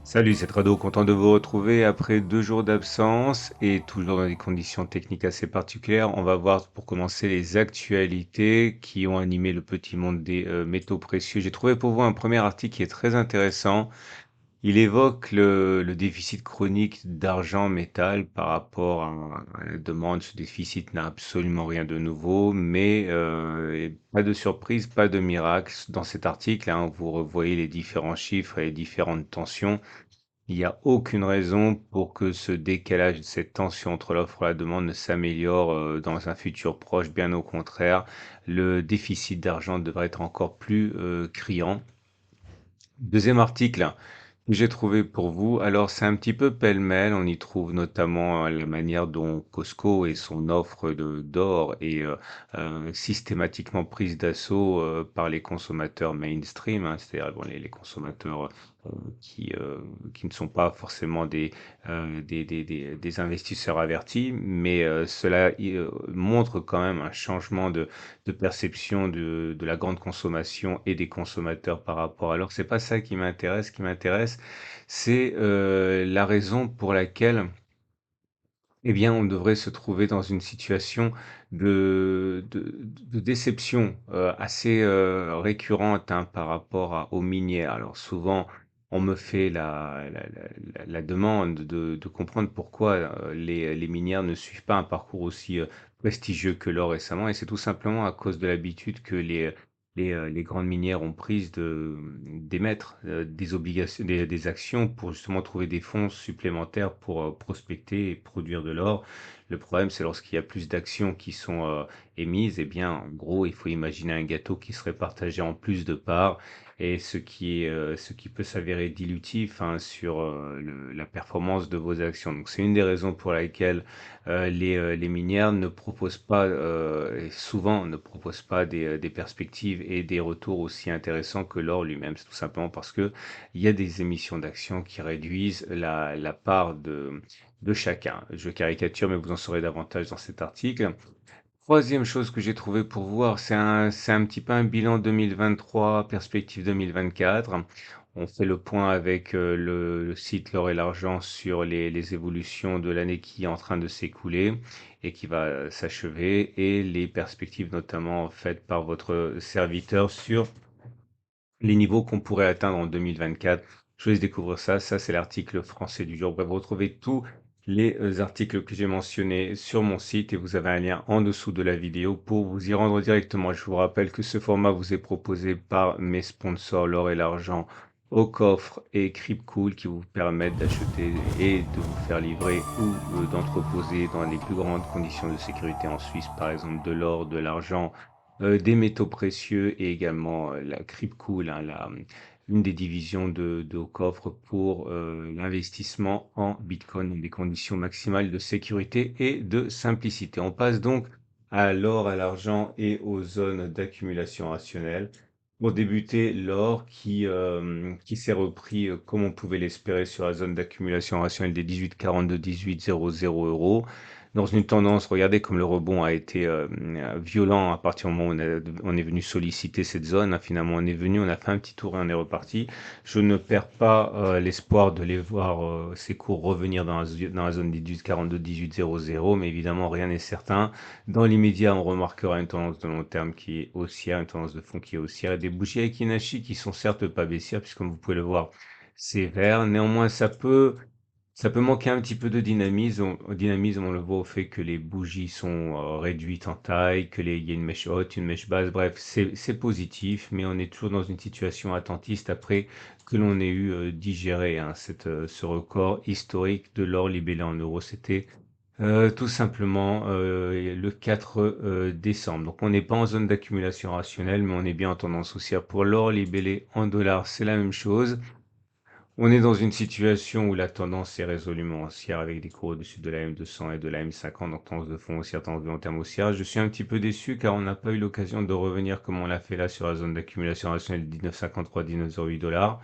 Salut, c'est Rado, content de vous retrouver après 2 jours d'absence et toujours dans des conditions techniques assez particulières. On va voir pour commencer les actualités qui ont animé le petit monde des métaux précieux. J'ai trouvé pour vous un premier article qui est très intéressant. Il évoque le déficit chronique d'argent métal par rapport à la demande. Ce déficit n'a absolument rien de nouveau, mais et pas de surprise, pas de miracle. Dans cet article, hein, vous revoyez les différents chiffres et les différentes tensions. Il n'y a aucune raison pour que ce décalage, cette tension entre l'offre et la demande ne s'améliore dans un futur proche. Bien au contraire, le déficit d'argent devrait être encore plus criant. Deuxième article que j'ai trouvé pour vous. Alors, c'est un petit peu pêle-mêle. On y trouve notamment la manière dont Costco et son offre d'or est systématiquement prise d'assaut par les consommateurs mainstream, hein, c'est-à-dire bon, les consommateurs euh, qui, euh, qui ne sont pas forcément des investisseurs avertis, mais cela montre quand même un changement de perception de la grande consommation et des consommateurs par rapport à l'or. C'est pas ça qui m'intéresse. Ce qui m'intéresse, c'est la raison pour laquelle, eh bien, on devrait se trouver dans une situation de déception assez récurrente, hein, par rapport aux minières. Alors souvent, on me fait la demande de comprendre pourquoi les minières ne suivent pas un parcours aussi prestigieux que l'or récemment, et c'est tout simplement à cause de l'habitude que les grandes minières ont prise d'émettre des obligations, des actions pour justement trouver des fonds supplémentaires pour prospecter et produire de l'or. Le problème, c'est lorsqu'il y a plus d'actions qui sont émises, eh bien, en gros, il faut imaginer un gâteau qui serait partagé en plus de parts, et ce qui peut s'avérer dilutif, hein, sur la performance de vos actions. Donc, c'est une des raisons pour laquelle les minières ne proposent pas, et souvent ne proposent pas des perspectives et des retours aussi intéressants que l'or lui-même. C'est tout simplement parce que il y a des émissions d'actions qui réduisent la part de chacun. Je caricature, mais vous en saurez davantage dans cet article. Troisième chose que j'ai trouvé pour vous, alors c'est un petit peu un bilan 2023, perspective 2024. On fait le point avec le site L'Or et l'Argent sur les évolutions de l'année qui est en train de s'écouler et qui va s'achever, et les perspectives notamment faites par votre serviteur sur les niveaux qu'on pourrait atteindre en 2024. Je vous laisse découvrir ça. Ça, c'est l'article français du jour. Bref, vous retrouvez tous les articles que j'ai mentionnés sur mon site, et vous avez un lien en dessous de la vidéo pour vous y rendre directement. Je vous rappelle que ce format vous est proposé par mes sponsors, L'Or et l'Argent, au coffre et Cryptcool, qui vous permettent d'acheter et de vous faire livrer ou d'entreposer dans les plus grandes conditions de sécurité en Suisse, par exemple de l'or, de l'argent, des métaux précieux, et également la Cryptcool, hein, une des divisions de Coffre pour l'investissement en Bitcoin dans des conditions maximales de sécurité et de simplicité. On passe donc à l'or, à l'argent et aux zones d'accumulation rationnelle. Pour débuter, l'or qui s'est repris comme on pouvait l'espérer sur la zone d'accumulation rationnelle des 18,42-18,00 euros. Dans une tendance, regardez comme le rebond a été violent à partir du moment où on est venu solliciter cette zone, hein. Finalement, on est venu, on a fait un petit tour et on est reparti. Je ne perds pas l'espoir de les voir, ces cours revenir dans la zone des 18,42, 18,00, mais évidemment, rien n'est certain. Dans l'immédiat, on remarquera une tendance de long terme qui est haussière, une tendance de fond qui est haussière, et des bougies Akinaki qui sont certes pas baissières, puisque comme vous pouvez le voir, c'est vert. Néanmoins, ça peut manquer un petit peu de dynamisme. Dynamisme, on le voit au fait que les bougies sont réduites en taille, il y a une mèche haute, une mèche basse. Bref, c'est positif, mais on est toujours dans une situation attentiste après que l'on ait eu digéré, hein, ce record historique de l'or libellé en euros. C'était tout simplement le 4 décembre. Donc on n'est pas en zone d'accumulation rationnelle, mais on est bien en tendance haussière. Pour l'or libellé en dollars, c'est la même chose. On est dans une situation où la tendance est résolument haussière, avec des cours au-dessus de la M200 et de la M50, donc tendance de fond haussière, tendance de long terme haussière. Je suis un petit peu déçu car on n'a pas eu l'occasion de revenir comme on l'a fait là sur la zone d'accumulation rationnelle 19,53, 19,08 dollars.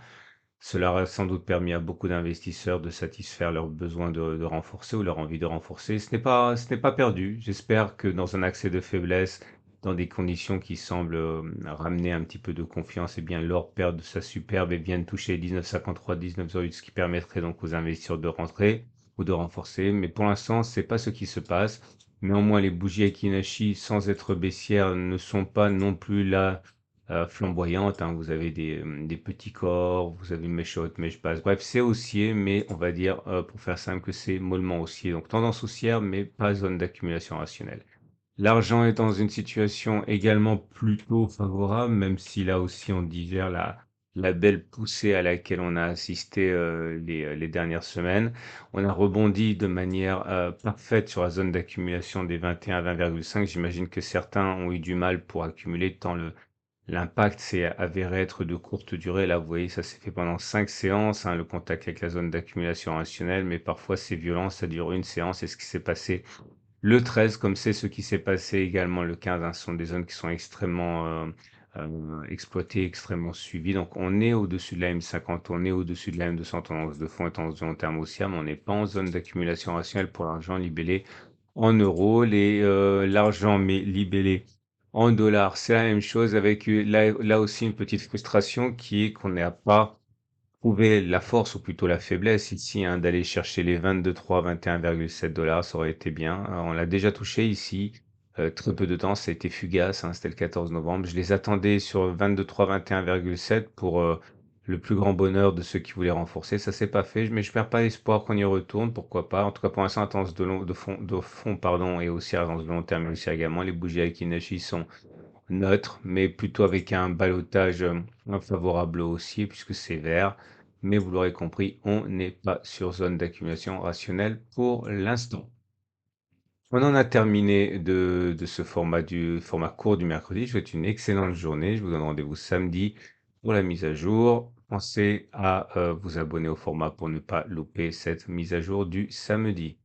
Cela aurait sans doute permis à beaucoup d'investisseurs de satisfaire leurs besoins de renforcer ou leur envie de renforcer. Ce n'est pas perdu. J'espère que dans un accès de faiblesse, dans des conditions qui semblent, ramener un petit peu de confiance, eh bien l'or perd de sa superbe et vienne toucher 19,53, 19,08, ce qui permettrait donc aux investisseurs de rentrer ou de renforcer. Mais pour l'instant, c'est pas ce qui se passe. Néanmoins, les bougies Akinashi, sans être baissières, ne sont pas non plus là, flamboyantes, hein. Vous avez des petits corps, vous avez une mèche haute, mèche basse. Bref, c'est haussier, mais on va dire, pour faire simple, que c'est mollement haussier. Donc tendance haussière, mais pas zone d'accumulation rationnelle. L'argent est dans une situation également plutôt favorable, même si là aussi on digère la belle poussée à laquelle on a assisté les dernières semaines. On a rebondi de manière parfaite sur la zone d'accumulation des 21 à 20,5. J'imagine que certains ont eu du mal pour accumuler tant l'impact s'est avéré être de courte durée. Là, vous voyez, ça s'est fait pendant 5 séances, hein, le contact avec la zone d'accumulation rationnelle, mais parfois c'est violent, ça dure une séance. C'est ce qui s'est passé le 13, comme c'est ce qui s'est passé également le 15, hein, ce sont des zones qui sont extrêmement exploitées, extrêmement suivies. Donc on est au-dessus de la M50, on est au-dessus de la M200 tendance de fond et tendance de long terme haussière, mais on n'est pas en zone d'accumulation rationnelle pour l'argent libellé en euros. L'argent mais libellé en dollars, c'est la même chose avec là aussi une petite frustration qui est qu'on n'a pas trouver la force ou plutôt la faiblesse ici, hein, d'aller chercher les 23, 21,7 $, ça aurait été bien. On l'a déjà touché ici, très peu de temps, ça a été fugace, hein, c'était le 14 novembre. Je les attendais sur 23, 21,7 pour le plus grand bonheur de ceux qui voulaient renforcer. Ça s'est pas fait, mais je perds pas l'espoir qu'on y retourne, pourquoi pas. En tout cas, pour l'instant, la tendance de fond, pardon, et aussi la tendance de long terme, mais aussi également, les bougies Aiki sont neutre, mais plutôt avec un ballottage favorable haussier puisque c'est vert. Mais vous l'aurez compris, on n'est pas sur zone d'accumulation rationnelle pour l'instant. On en a terminé de ce format court du mercredi. Je vous souhaite une excellente journée. Je vous donne rendez-vous samedi pour la mise à jour. Pensez à vous abonner au format pour ne pas louper cette mise à jour du samedi.